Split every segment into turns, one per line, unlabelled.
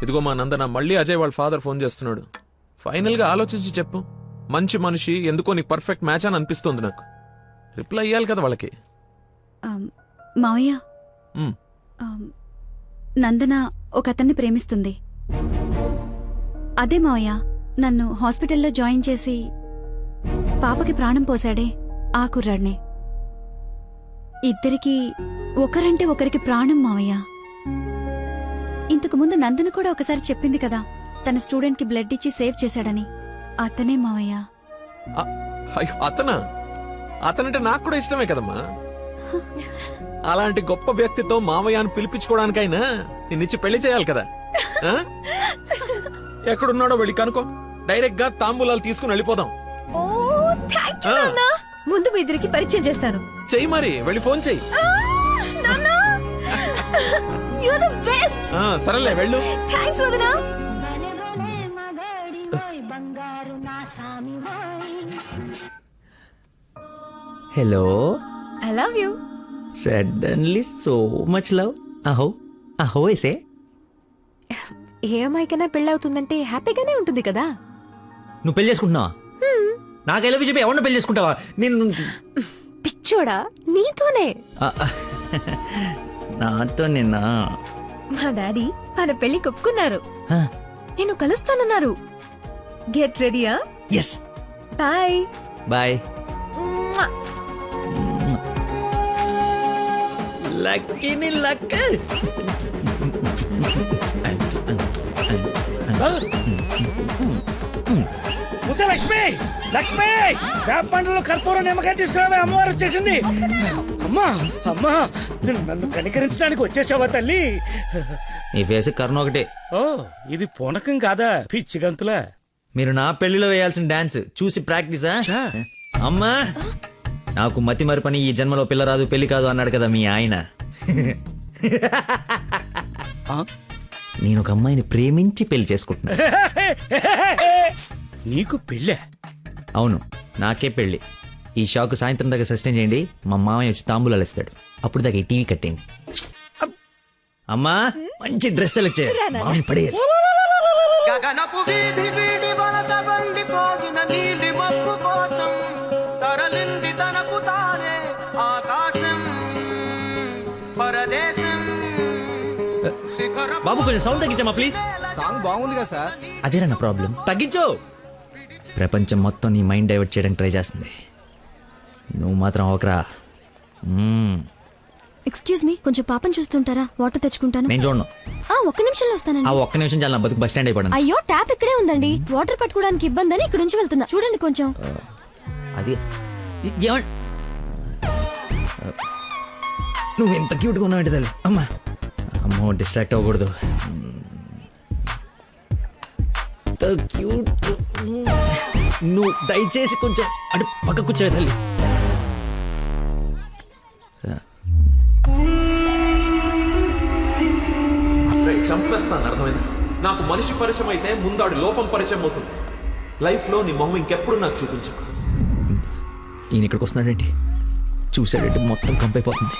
ఇదిగో మా నందన, మళ్ళీ అజయ్ వాళ్ళ ఫాదర్ ఫోన్ చేస్తున్నాడు. ఫైనల్ గా ఆలోచించి చెప్పు. మంచి మనిషి, ఎందుకో నీకు పర్ఫెక్ట్ మ్యాచ్ అని అనిపిస్తుంది నాకు. రిప్లై ఇయ్యాలి కదా వాళ్ళకి.
మావయ్య, నందన ఒక అతన్ని ప్రేమిస్తుంది. అదే మావయ్య, నన్ను హాస్పిటల్లో జాయిన్ చేసి పాపకి ప్రాణం పోశాడే ఆ కుర్రాడినే. ఇద్దరికి ఒకరంటే ఒకరికి ప్రాణం మావయ్య. ఇంతకు ముందు నందన కూడా ఒకసారి చెప్పింది కదా, తన స్టూడెంట్ కి బ్లడ్ ఇచ్చి సేవ్ చేశాడని. అతనే మావయ్య.
అతనా? అతనంటే నాకు కూడా ఇష్టమే కదమ్మా. అలాంటి గొప్ప వ్యక్తితో మామయ్య అని పిలిపించుకోవడానికైనా నిన్నిచ్చి పెళ్లి చేయాలి కదా. ఎక్కడున్నాడో వెళ్ళి కనుకో, డైరెక్ట్ గా తాంబూలాలు తీసుకుని వెళ్ళిపోదాం.
ముందు మీ ఇద్దరికి పరిచయం చేస్తాను.
చెయ్యి మరి, వెళ్ళి ఫోన్ చెయ్యి. సరేలే వెళ్ళు.
Hello,
I love you.
Suddenly so much love. అహో అహో ఏసే.
ఏ అమ్మాయికైనా పెళ్ళవుతుందంటే హ్యాపీగానే ఉంటుంది కదా.
నువ్వు పెళ్లి చేసుకుంటున్నావా? నాకు ఎలా చెప్పి ఎవరిని పెళ్లి చేసుకుంటావా? నేను
పిచ్చోడా, నీతోనే.
నాతో నిన్నా?
మా డాడీ మన పెళ్లి ఒప్పుకున్నారు. నేను కలుస్తానన్నారు. గెట్ రెడీయా?
ఎస్.
Bye
bye. లక్కీని లక్క.
లక్ష్మి, లక్ష్మి, వేప పండ్లలో కర్పూరం నిమ్మకాయ తీసుకురావే, అమ్మవారు వచ్చేసింది. అమ్మా అమ్మా, నన్ను కనికరించడానికి వచ్చేసావా తల్లి?
నీ ఫేస్ కర్ణ ఒకటే.
ఓ, ఇది పూనకం కాదా, పిచ్చి గంతులా?
మీరు నా పెళ్లిలో వేయాల్సిన డాన్స్ చూసి ప్రాక్టీసా? అమ్మా, నాకు మతి మరి పని, ఈ జన్మలో పిల్ల రాదు పెళ్లి కాదు అన్నాడు కదా మీ ఆయన. నేను ఒక అమ్మాయిని ప్రేమించి పెళ్లి చేసుకుంటున్నా.
నీకు పెళ్ళే?
అవును, నాకే పెళ్లి. ఈ షాక్ సాయంత్రం దాకా సస్టైన్ చేయండి. మా మామయ్య వచ్చి తాంబూలాలు ఇస్తాడు. అప్పుడు దాకా ఈ టీవీ కట్టేయండి. అమ్మా, మంచి డ్రెస్ సెలెక్ట్ చేయాలి. మామయ్య పడేయాలి.
గగనపు వీధి వీడి వలస వండిపోగిన నీలి మబ్బు కోసం తరలింది తనకు తానే ఆకాశం పరదేశం.
బాబు కొంచెం సౌండ్ తగ్గించమ్మా ప్లీజ్.
సాంగ్ బాగుంది కదా సార్.
అదేనా నా ప్రాబ్లం, తగ్గించు. ప్రపంచం మొత్తం నీ మైండ్ డైవర్ట్ చేయడానికి ట్రై చేస్తుంది, నువ్వు మాత్రం ఒకరా.
ఎక్స్క్యూజ్ మీ, కొంచెం పాపం చూస్తుంటారా? వాటర్ తెచ్చుకుంటాను.
నేను చూడను.
ఒక్క నిమిషంలో వస్తానండి.
ఆ ఒక్క నిమిషం చాలా, నా బతుకు బస్ స్టాండ్ అయిపోయాను.
అయ్యో, ట్యాప్ ఇక్కడే ఉందండి. వాటర్ పట్టుకోవడానికి ఇబ్బంది అని ఇక్కడ నుంచి వెళ్తున్నా. చూడండి కొంచెం.
అది నువ్వు ఎంత క్యూట్గా ఉన్నావు తల్లి. అమ్మా అమ్మో, డిస్ట్రాక్ట్ అవ్వకూడదు. క్యూట్. నువ్వు దయచేసి కొంచెం అటు పక్క కూర్చోవే తల్లి.
చంపేస్తాను, అర్థమైంది? నాకు మనిషి పరిచయం అయితే ముందాడు లోపం పరిచయం అవుతుంది. లైఫ్ లో నీ మొహం ఇంకెప్పుడు నాకు చూపించు.
ఈయన ఇక్కడికి వస్తున్నాడేంటి? చూసాడంటే మొత్తం కంపైపోతుంది.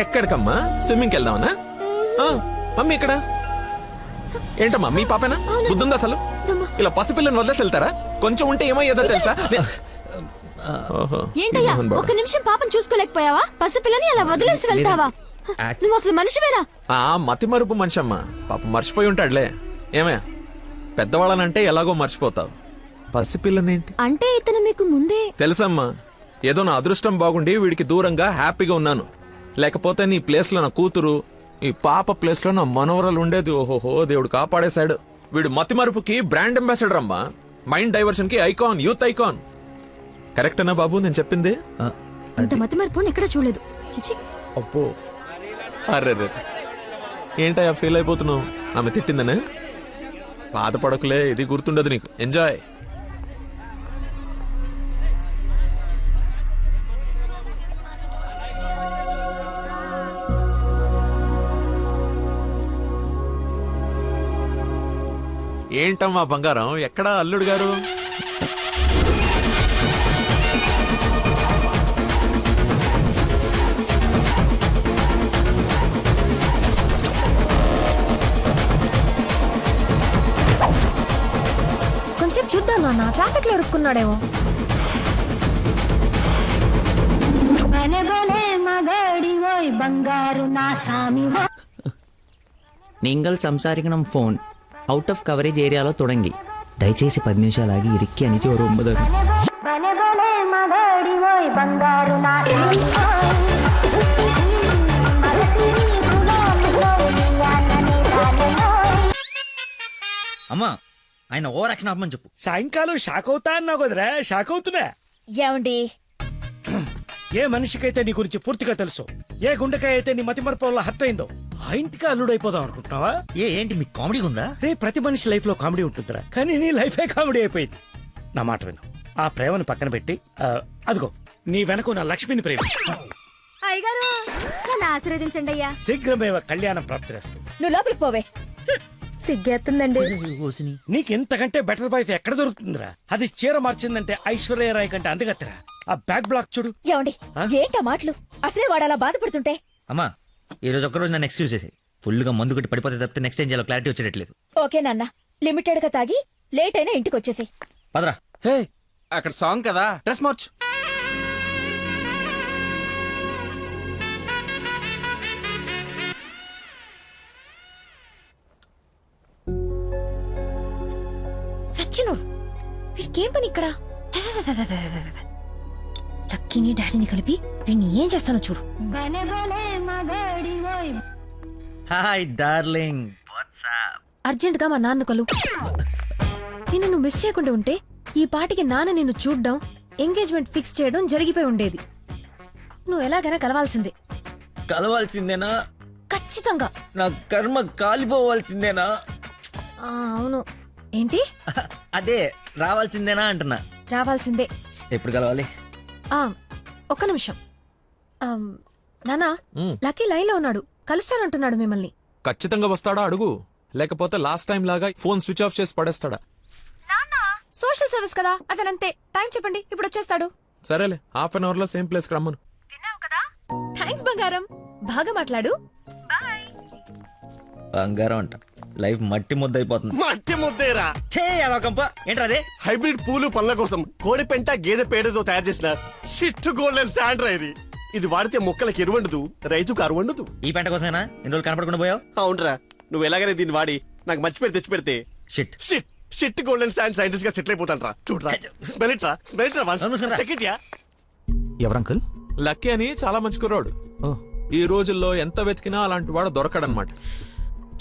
ఎక్కడికమ్మా? స్విమ్మింగ్కి వెళ్దామనా? మమ్మీ ఇక్కడ ఏంటమ్మా? మీ పాపేనా? బుద్ధుందా అసలు? ఇలా పసిపిల్లని వదిలేసి వెళ్తారా? కొంచెం ఉంటే ఏమయ్యేదో తెలుసా?
ఏంటయ్యా, ఒక్క నిమిషం పాపం చూసుకోలేకపోయావా? పసిపిల్లని అలా వదిలేసి వెళ్తావా? నువ్వు అసలు మనిషివేనా?
మతి మరుపు మనిషి అమ్మా, పాప మర్చిపోయి ఉంటాడులే. ఏమయ్యా, పెద్దవాళ్ళనంటే ఎలాగో మర్చిపోతావు, పసిపిల్లనేంటి?
అంటే ఇతను మీకు ముందే
తెలుసమ్మా. ఏదో నా అదృష్టం బాగుండి వీడికి దూరంగా హ్యాపీగా ఉన్నాను. లేకపోతే నీ ప్లేస్ లో నా కూతురు, ఈ పాప ప్లేస్ లో నా మనవరాలు ఉండేది. ఓహోహో, దేవుడు కాపాడేశాడు. వీడు మతి మరుపుకి బ్రాండ్ అంబాసిడర్ అమ్మా, మైండ్ డైవర్షన్ కి ఐకాన్, యూత్ ఐకాన్. కరెక్టేనా బాబు నేను చెప్పింది?
ఆ,
ఇంత మతి మరిపోని ఎక్కడ చూడలేదు. చిచి.
అబ్బో, అర్రే ఏంటయ్యా ఫీల్ అయిపోతున్నావు? ఆమె తిట్టిందనే? బాధపడకులే, ఇది గుర్తుండదు నీకు. ఎంజాయ్. ఏంటమ్మా బంగారం, ఎక్కడా అల్లుడు గారు?
కొంచెం చూద్దాం నాన్న, ట్రాఫిక్ లో ఇరుక్కున్నాడేమో.
നിങ്ങൾ സംസാരിക്കണം ഫോൺ ഔട്ട് ഓഫ് കവറേജ് ഏരിയలో തുടങ്ങി దయచేసి 10 నిమిషాలు ఆగి ఇరిక్కి అని చూడు 9. అమ్మా ఆయన ఓవర్ యాక్షన్ ఆపమని చెప్పు.
సాయంకాలం షాక్ అవుతా అన్నావు కదరా, షాక్ అవుతున్నా.
ఏమండి,
ఏ మనిషికైతే నీ గురించి పూర్తిగా తెలుసు, ఏ గుండెకాయ అయితే నీ మతి మరపు వల్ల హత్య అయిందో, ఆ ఇంటికి అల్లుడు అయిపోదాం అనుకుంటున్నావా?
ఏంటి మీకు కామెడీ ఉందా?
రే, ప్రతి మనిషి లైఫ్ లో కామెడీ ఉంటుందిరా, కానీ నీ లైఫే కామెడీ అయిపోయింది. నా మాట విను, ఆ ప్రేమను పక్కన పెట్టి అదిగో నీ వెనక నా లక్ష్మిని ప్రేమ.
అయ్యగారు నన్ను ఆశీర్వదించండి అయ్యా.
శీఘ్రమేవ కళ్యాణం ప్రాప్తిరస్తు.
నువ్వు లోపలికి పోవే. సిగ్గేస్తుందండి.
నీకు ఇంతకంటే బెటర్ వైఫ్ ఎక్కడ దొరుకుతుందిరా? అది చీర మార్చిందంటే ఐశ్వర్యరాయ్ కంటే అందగత్తరా. ఆ బ్యాక్ బ్లాక్ చూడు.
ఏమండి, ఏంటా మాటలు? అసలే వాడు అలా బాధపడుతుంటే.
అమ్మా ఈ రోజు ఒక్కరోజు నన్ను ఎక్స్క్యూజ్ చేసి ఫుల్ గా మందు కొట్టి పడిపోతే తప్పితే నెక్స్ట్ ఏం చేయాలో క్లారిటీ వచ్చేటట్లేదు.
ఓకే నాన్న, లిమిటెడ్ గా తాగి లేట్ అయినా ఇంటికి వచ్చేసి.
పదరా.
హే, అక్కడ సాంగ్ కదా, డ్రెస్ మార్చు.
సచ్చినోడు, వీడికేం పని ఇక్కడ? లక్కీని డాడీని కలిపి వీడిని ఏం చేస్తానో చూడు.
Hi darling.
అర్జెంట్ గా మా నాన్న కలు. నిన్ను నువ్వు మిస్ చేయకుండా ఉంటే ఈ పాటికి నాన్న నిన్ను చూడ్డం, ఎంగేజ్మెంట్ ఫిక్స్ చేయడం జరిగిపోయి ఉండేది. నువ్వు ఎలాగైనా కలవాల్సిందే.
కలవాల్సిందేనా?
ఖచ్చితంగా.
నా కర్మ కాలిపోవాల్సిందేనా?
అవును. ఏంటి?
అదే రావాల్సిందేనా అంటున్నా.
రావాల్సిందే.
ఎప్పుడు కలవాలి?
ఒక్క నిమిషం. నానా, లక్కీ లైన్ లో ఉన్నాడు, కలుస్తానంటున్నాడు మిమ్మల్ని.
ఖచ్చితంగా వస్తాడా అడుగు, లేకపోతే లాస్ట్ టైం లాగా ఫోన్ స్విచ్ ఆఫ్ చేసి పడేస్తాడా?
సోషల్ సర్వీస్ కదా, అతనంతే. టైం చెప్పండి, ఇప్పుడు వచ్చేస్తాడు.
సరేలే, హాఫ్ అన్ అవర్ లో సేమ్ ప్లేస్ కి రమ్మను.
థ్యాంక్స్ బంగారం, బాగా మాట్లాడు.
బంగారం అంట, లైఫ్ మట్టి ముద్ద అయిపోతుంది.
మట్టి ముద్దేరా.
ఏంట్రా అదే?
హైబ్రిడ్ పూలు పళ్ళ కోసం కోడి పెంట గేదె పేడతో తయారు చేసిన షిట్ గోల్డెన్ శాండ్రా ఇది. ఇది వాడితే మొక్కలకి ఎరువండదు, రైతుకు అరువండదు.
ఈ పంట కోసమేనా ఇన్ని రోజులు కనపడకుండా పోయావు?
అవునరా, నువ్వు ఎలాగైనా దీన్ని వాడి నాకు మంచి పేరు తెచ్చి పెడితే
shit
shit shit golden sand scientist గా సెటిల్ అయిపోతాను రా. చూడరా, స్మెల్ ఇట్ రా, స్మెల్ ఇట్ రా, చెక్ ఇట్ యా.
ఎవరంకుల్?
లక్కీ అని చాలా మంచి కుర్రాడు. ఈ రోజుల్లో ఎంత వెతికినా అలాంటి వాడు దొరకడనమాట.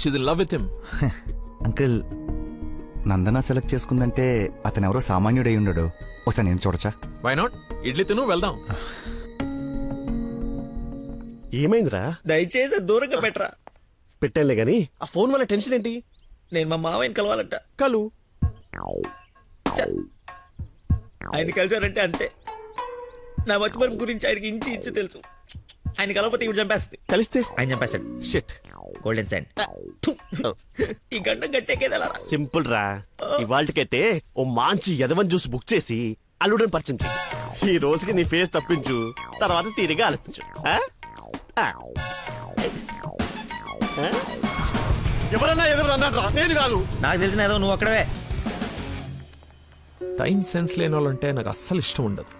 She's in love with him.
Uncle, Nandana select చేసుకుందంటే అతను ఎవరో సామాన్యుడై ఉండడు. ఒకసారి నేను చూడచ్చా?
Why not? ఇడ్లీ తిను, వెళ్దాం.
ఏమైందిరా?
దయచేసి దూరంగా పెట్టరా.
పెట్టానులే గాని ఆ ఫోన్ వల్ల టెన్షన్ ఏంటి?
నేను మా మావయ్యని కలవాలంట.
కలు.
ఆయన కలిసారంటే అంతే. నా మతిమరుపు గురించి ఆయనకి ఇంచి ఇంచు తెలుసు. ఆయన కలవకపోతే ఇప్పుడు చంపేస్తుంది.
కలిస్తే
ఆయన చంపేస్తాడు.
షిట్.
Golden sand. ఈ గంట గట్టేకేదలా
సింపుల్ రా. ఇవాళకైతే ఓ మంచి యదవన్ జ్యూస్ బుక్ చేసి అల్లుడని పరిచయం చెయ్యి. ఈ రోజుకి నీ ఫేస్ తప్పించు, తర్వాత తీరిగా ఆలోచించు. ఎవరన్నా ఎదురన్నారా? నేను కాదు.
నాకు తెలిసిన ఏదో నువ్వు అక్కడవే.
టైం సెన్స్ లేని వాళ్ళంటే నాకు అస్సలు ఇష్టం ఉండదు.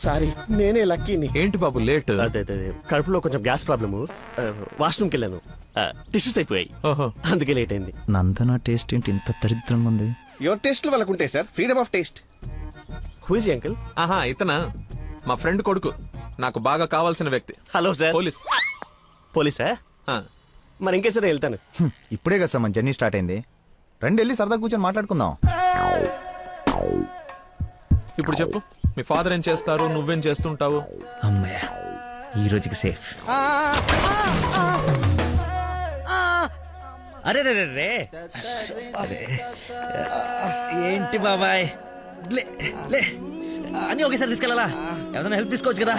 సారీ, నేనే లక్కీని.
ఏంటి బాబు లేట్?
అదే కడుపులో కొంచెం గ్యాస్ ప్రాబ్లము, వాష్రూమ్కి వెళ్ళాను, టిష్యూస్ అయిపోయాయి,
ఓహో.
అందుకే లేట్ అయింది.
నందన టేస్ట్ ఏంటి ఇంత దరిద్రంగా ఉంది?
యువర్ టేస్ట్ వాళ్ళకు ఉంటాయి sir, freedom of taste.
Who is uncle?
ఆహా ఇతనా మా ఫ్రెండ్ కొడుకు, నాకు బాగా కావాల్సిన వ్యక్తి.
Hello sir.
పోలీస్.
పోలీసా?
ఆ,
మరి ఇంకే సరే వెళ్తాను.
ఇప్పుడే కదా సార్ మన జర్నీ స్టార్ట్ అయింది. రండి వెళ్ళి సరదా కూర్చొని మాట్లాడుకుందాం.
ఇప్పుడు చెప్పు, మీ ఫాదర్ ఏం చేస్తారు, నువ్వేం చేస్తుంటావు?
అమ్మయ్య, ఈ రోజుకి సేఫ్. అరే రే రే రే అరే, ఏంటి బాబాయ్, లే లే అన్నీ ఒకేసారి తీసుకెళ్ళాలా? ఏదైనా హెల్ప్ తీసుకోవచ్చు కదా.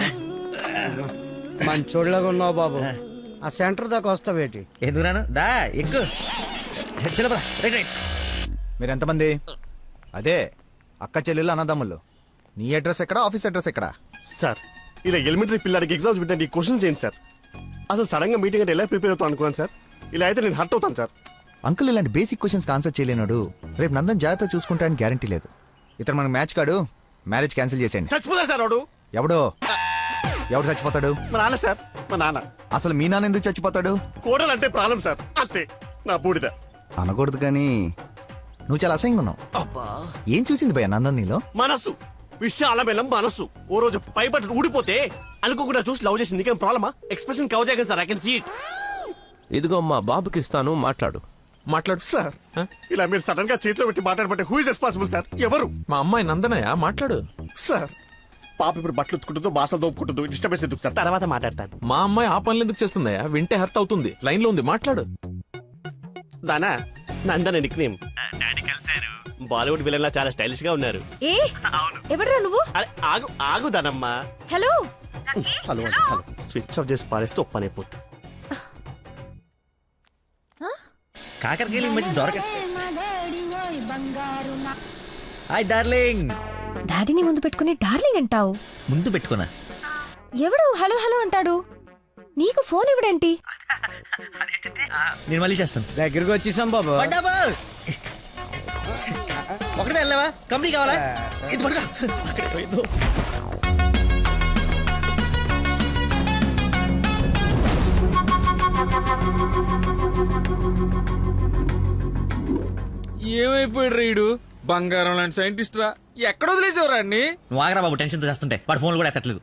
మంచోళ్ళగా ఉన్నావు బాబు. ఆ సెంటర్ దాకా వస్తావేటి?
ఎందుకు రాను, దా ఎక్కు. చలో రైట్ రైట్.
మీరు ఎంతమంది? అదే అక్క చెల్లెళ్ళు అన్నదమ్ముళ్ళు. నీ అడ్రస్ ఎక్కడ, ఆఫీస్ అడ్రస్ ఎక్కడ?
సార్ ఇలా ఎలిమెంటరీ పిల్లలకి ఎగ్జామ్స్ పెట్టండి, క్వశ్చన్స్ ఏంటి సార్? అసలు సడన్ గా మీటింగ్ అంటే ఎలా ప్రిపేర్ అవుతాను అనుకున్నాను సార్. ఇలా అయితే నేను హర్ట్ అవుతాను సార్.
అంకుల్ ఇలాంటి బేసిక్ క్వశ్చన్స్ ఆన్సర్ చేయలేనాడు. రేపు నందన్ జాగ్రత్త చూసుకుంటాడని గ్యారంటీ లేదు. ఇతను మనకు మ్యాచ్ కాడు, మ్యారేజ్ క్యాన్సిల్ చేసేయండి.
చచ్చిపోతా సార్ వాడు.
ఎవడు చచ్చిపోతాడు?
మా నాన్న సార్, మా నాన్న.
అసలు మీ నాన్న ఎందుకు చచ్చిపోతాడు?
కోడలు అంటే ప్రాణం సార్, అంతే. నా బూడిద
అనకూడదు కానీ నువ్వు చాలా అసహ్యంగా ఉన్నావు.
అబ్బా,
ఏం చూసింది భయ నందన్ నీలో?
మనస్సు విశాల బెల్లం మనస్సు. ఓ రోజు పైపట్టు ఊడిపోతే అనుకోకుండా చూసి లవ్ చేసింది. కానీ ప్రాబ్లమా? ఎక్స్ప్రెషన్ కవర్ చేయగలను sir. I can see it.
ఇదిగో మా బాబుకి ఇస్తాను, మాట్లాడు.
మాట్లాడు
సార్ ఇలా మీరు సడన్ గా చేతిలో పెట్టి మాట్లాడబట్టే హూ ఇస్ రెస్పాన్సిబుల్ సార్? ఎవరు?
మా అమ్మాయి నందనయ్య, మాట్లాడు.
సార్ పాప ఇప్పుడు బట్టలు ఉత్తుకుంటుందో బాసలు దోపుకుంటుందో డిస్టర్బెన్స్ ఎందుకు సార్? తర్వాత మాట్లాడతాను.
మా అమ్మాయి ఆ పనులు ఎందుకు చేస్తుందయ్యా? వింటే హర్ట్ అవుతుంది. లైన్ లో ఉంది, మాట్లాడు.
దానా నందన నిక్ నేమ్. డాడీ కలిసారు. బాలీవుడ్ విలన్ లా చాలా స్టైలిష్ గా ఉన్నారు.
ఏ ఎవడరా నువ్వు?
అరే ఆగు ఆగు దానమ్మా.
Hello
hello hello. Switch off చేసి పారేస్తే ఒప్పనైపోతుంది.
కాకరకాయలు ఈ మధ్య దొరక. Hi darling.
డాడీని ముందు పెట్టుకుని డార్లింగ్ అంటావు?
ముందు పెట్టుకున్నా.
ఎవడు హలో హలో అంటాడు? నీకు ఫోన్ ఇవ్వడేంటి?
నేను మళ్ళీ చేస్తాను.
దగ్గరికి వచ్చేసాం బాబు.
ఒకటే వెళ్ళావా? కంపెనీ కావాలా? ఇది పడుకో. అక్కడే పోయిందో.
ఏమైపోయాడు రీడు? బంగారం లాంటి సైంటిస్ట్ రా. ఎక్కడ వదిలేసేవరా అన్ని?
నువ్వు ఆగరా బాబు, టెన్షన్తో చేస్తుంటే. వాడు ఫోన్లు కూడా ఎత్తట్లేదు.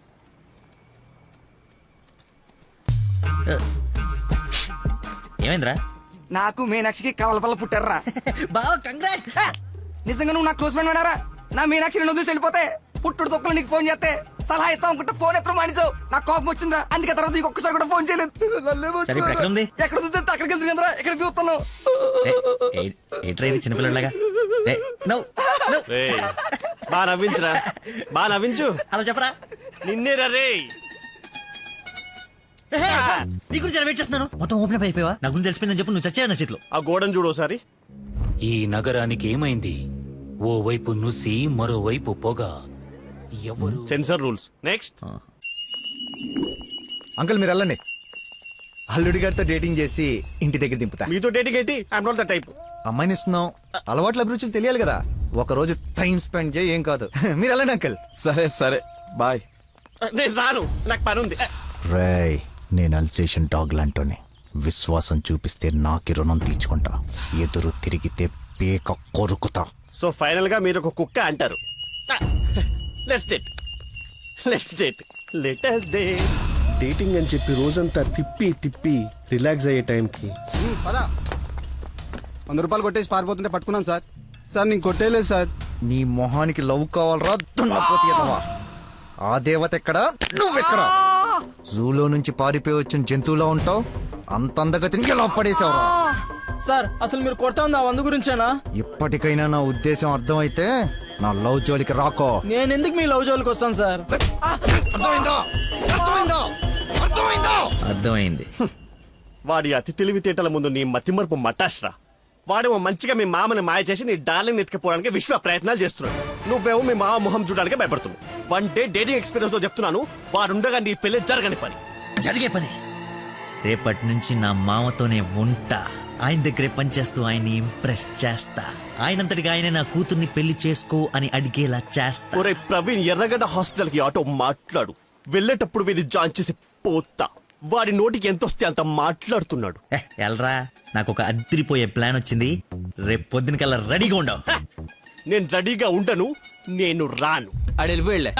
ఏమైందిరా?
నాకు మీనాక్షికి కవలపల్ల పుట్టారా.
బావ కంగ్రాట్.
నిజంగా నువ్వు నా క్లోజ్ ఫ్రెండ్ అన్నారా? నా మీనాక్షి నేను వదిలేసి వెళ్ళిపోతే పుట్టుడు తొక్కలు నీకు ఫోన్ చేస్తే సలహా ఇస్తాం అనుకుంటే ఫోన్ ఎత్తడం మానేసావు. నాకు కోపం వచ్చిందా, అందుకే తర్వాత నీకు ఒక్కసారి కూడా ఫోన్ చేయలేదు.
సరే ఇప్పుడు ఎక్కడ ఉంది?
ఎక్కడ చూస్తే అక్కడికి వెళ్తుంది కదరా, ఎక్కడికి చూస్తున్నావు?
ఏంట్రా ఇది చిన్నపిల్లలాగా?
బా నవ్వించురా, బా నవ్వించు.
అలా చెప్పరా.
నిన్నే రే.
నీ గురించి వెయిట్ చేస్తున్నాను. మొత్తం ఓపెన్ అయిపోయావా? నా గురించి తెలిసిపోయిందని చెప్పు. నువ్వు చచ్చావు నా చేతిలో.
ఆ గోడను చూడు ఒకసారి.
ఈ నగరానికి ఏమైంది? ఓవైపు నుసి, మరోవైపు పొగ. ఎవరు?
Sensor rules. నెక్స్ట్.
అంకుల్ మీరు వెళ్ళండి. అల్లుడి గారితో డేటింగ్ చేసి ఇంటి దగ్గర దింపుతా.
మీతో డేటింగ్ ఏంటి? I'm not the type.
అమ్మాయిని ఇస్తున్నాం, అలవాట్ల అభిరుచులు తెలియాలి కదా. ఒక రోజు టైం స్పెండ్ చేయి, ఏం కాదు. మీరు వెళ్ళండి అంకుల్.
సరే సరే బాయ్.
నేను రాను, నాకు పని ఉంది.
రేయ్, నేను అల్సేషన్ డాగ్ లాంటోని. విశ్వాసం చూపిస్తే నాకి రుణం తీర్చుకుంటా, ఎదురు తిరిగితే పేక కొరుకుతా.
సో ఫైనల్ గా మీరు ఒక కుక్క అంటారు. Let's date, let's date, let us date. Dating అని చెప్పి రోజంతా తిప్పి తిప్పి రిలాక్స్ అయ్యే టైంకి
100 రూపాయలు కొట్టేసి పారిపోతుంటే పట్టుకున్నాను సార్. సార్ నేను కొట్టేయలేదు సార్.
నీ మొహానికి లవ్ కావాలరా దున్నపోతీయదవా? ఆ దేవత ఎక్కడా, నువ్వెక్కడా? జూలో నుంచి పారిపోయి వచ్చిన జంతువులా ఉంటావు. అంత అందగతిని ఎలా పడేసావురా?
సార్ అసలు మీరు కొడతా ఉంది ఆ 100 గురించేనా?
ఇప్పటికైనా నా ఉద్దేశం అర్థమైతే నా లవ్ జోలికి రాకో.
నేను ఎందుకు మీ లవ్ జోలికి వస్తాను సార్?
అర్థమైందా? అర్థమైందా? అర్థమైందా?
అర్థమైంది.
వాడి అతి తెలివితేటల ముందు నీ మతిమరుపు మటాష్రా. వాడేమో మంచిగా మీ మామని మాయ చేసి నీ డార్లింగ్ ఎత్తుకుపోవడానికి విశ్వ ప్రయత్నాలు చేస్తున్నాడు. నువ్వేమో మీ మామ మొహం చూడడానికి భయపడుతున్నావు. 1 డే డేటింగ్ ఎక్స్పీరియన్స్ తో చెప్తున్నాను, వాడుండగా నీ పెళ్లి జరగని పని.
జరిగే పని. రేపటి నుంచి నా మామతోనే ఉంటా. ఆయన దగ్గరే పనిచేస్తూ ఆయన్ని ఇంప్రెస్ చేస్తా. ఆయనంతటిగా ఆయన నా కూతుర్ని పెళ్లి చేసుకో అని అడిగేలా చేస్తా.
ఒరే ప్రవీణ్, ఎర్రగడ్డ హాస్పిటల్ కి ఆటో మాట్లాడు. వెళ్ళేటప్పుడు వీడిని జాయిన్ చేసి పోతా. వాడి నోటికి ఎంతొస్తే అంత మాట్లాడుతున్నాడు.
ఎల్రా, నాకు ఒక అదిరిపోయే ప్లాన్ వచ్చింది. రేపు పొద్దునకల్లా రెడీగా ఉండవు.
నేను రెడీగా ఉండను, నేను రాను.
ఆడు వెళ్ళిపోయాడులే.